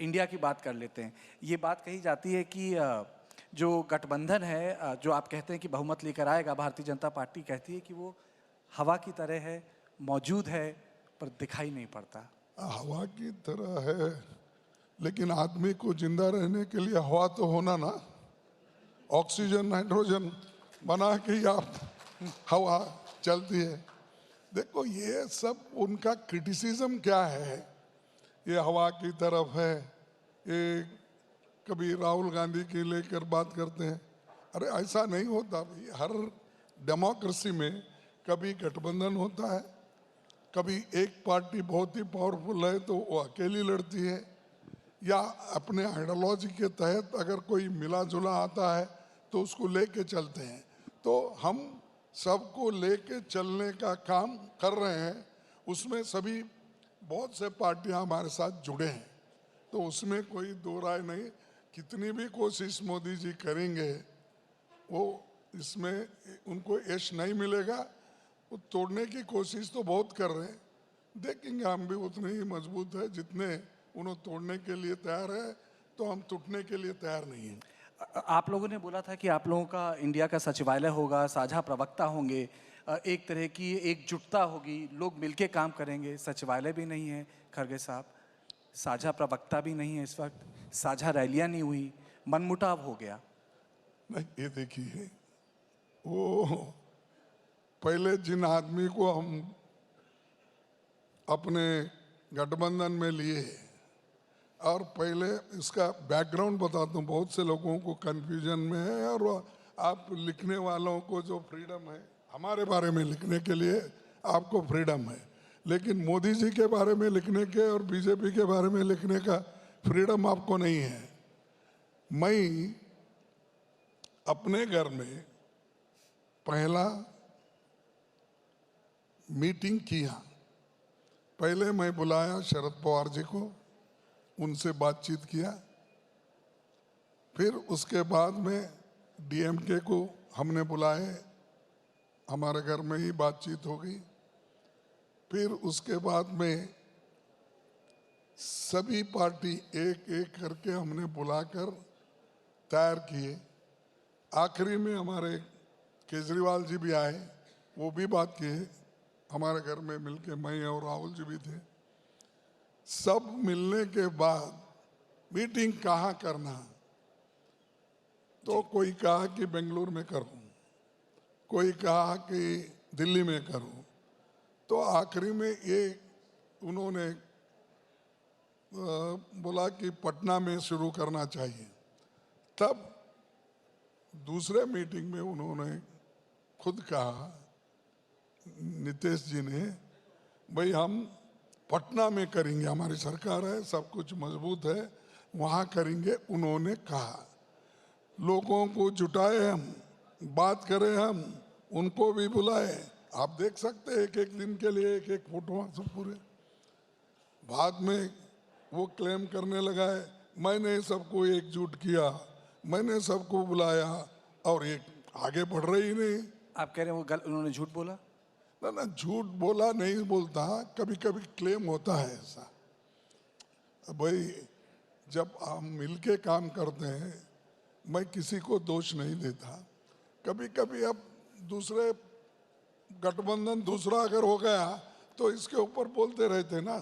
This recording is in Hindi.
इंडिया की बात कर लेते हैं। ये बात कही जाती है कि जो गठबंधन है, जो आप कहते हैं कि बहुमत लेकर आएगा, भारतीय जनता पार्टी कहती है कि वो हवा की तरह है, मौजूद है पर दिखाई नहीं पड़ता। हवा की तरह है, लेकिन आदमी को जिंदा रहने के लिए हवा तो होना ना। ऑक्सीजन नाइट्रोजन बना के ही आप हवा चलती है। देखो ये सब उनका क्रिटिसिज्म क्या है, ये हवा की तरफ है, ये कभी राहुल गांधी की लेकर बात करते हैं। अरे ऐसा नहीं होता भाई, हर डेमोक्रेसी में कभी गठबंधन होता है, कभी एक पार्टी बहुत ही पावरफुल है तो वो अकेली लड़ती है, या अपने आइडियोलॉजी के तहत अगर कोई मिला जुला आता है तो उसको लेके चलते हैं। तो हम सबको लेके चलने का काम कर रहे हैं, उसमें सभी बहुत से पार्टियां हमारे साथ जुड़े हैं, तो उसमें कोई दो राय नहीं। कितनी भी कोशिश मोदी जी करेंगे वो इसमें उनको यश नहीं मिलेगा। वो तोड़ने की कोशिश तो बहुत कर रहे हैं, देखेंगे हम भी उतने ही मजबूत है जितने उन्हें तोड़ने के लिए तैयार है, तो हम टूटने के लिए तैयार नहीं हैं। आप लोगों ने बोला था कि आप लोगों का इंडिया का सचिवालय होगा, साझा प्रवक्ता होंगे, एक तरह की एकजुटता होगी, लोग मिलके काम करेंगे। सचिवालय भी नहीं है खरगे साहब, साझा प्रवक्ता भी नहीं है इस वक्त, साझा रैलियां नहीं हुई, मनमुटाव हो गया। नहीं, ये देखिए, वो पहले जिन आदमी को हम अपने गठबंधन में लिए, और पहले इसका बैकग्राउंड बताता हूँ, बहुत से लोगों को कंफ्यूजन में है, और आप लिखने वालों को जो फ्रीडम है हमारे बारे में लिखने के लिए आपको फ्रीडम है, लेकिन मोदी जी के बारे में लिखने के और बीजेपी के बारे में लिखने का फ्रीडम आपको नहीं है। मैं अपने घर में पहला मीटिंग किया, पहले मैं बुलाया शरद पवार जी को, उनसे बातचीत किया, फिर उसके बाद में डीएमके को हमने बुलाए, हमारे घर में ही बातचीत हो गई। फिर उसके बाद में सभी पार्टी एक एक करके हमने बुलाकर तैयार किए। आखिरी में हमारे केजरीवाल जी भी आए, वो भी बात किए, हमारे घर में मिलके मैं और राहुल जी भी थे। सब मिलने के बाद मीटिंग कहाँ करना, तो कोई कहा कि बेंगलुरु में करूं, कोई कहा कि दिल्ली में करूं, तो आखिरी में ये उन्होंने बोला कि पटना में शुरू करना चाहिए। तब दूसरे मीटिंग में उन्होंने खुद कहा, नीतीश जी ने, भाई हम पटना में करेंगे, हमारी सरकार है, सब कुछ मजबूत है, वहाँ करेंगे। उन्होंने कहा, लोगों को जुटाए हम, बात करें हम, उनको भी बुलाए। आप देख सकते हैं एक एक दिन के लिए एक एक फोटो सब पूरे। बाद में वो क्लेम करने लगा है, मैंने सबको एकजुट किया, मैंने सबको बुलाया, और ये आगे बढ़ रही नहीं। आप कह रहे हैं वो उन्होंने झूठ बोला? ना ना, झूठ बोला नहीं बोलता, कभी कभी क्लेम होता है ऐसा। भाई जब हम मिलके काम करते हैं, मैं किसी को दोष नहीं देता। कभी कभी अब दूसरे गठबंधन दूसरा अगर हो गया तो इसके ऊपर बोलते रहते ना।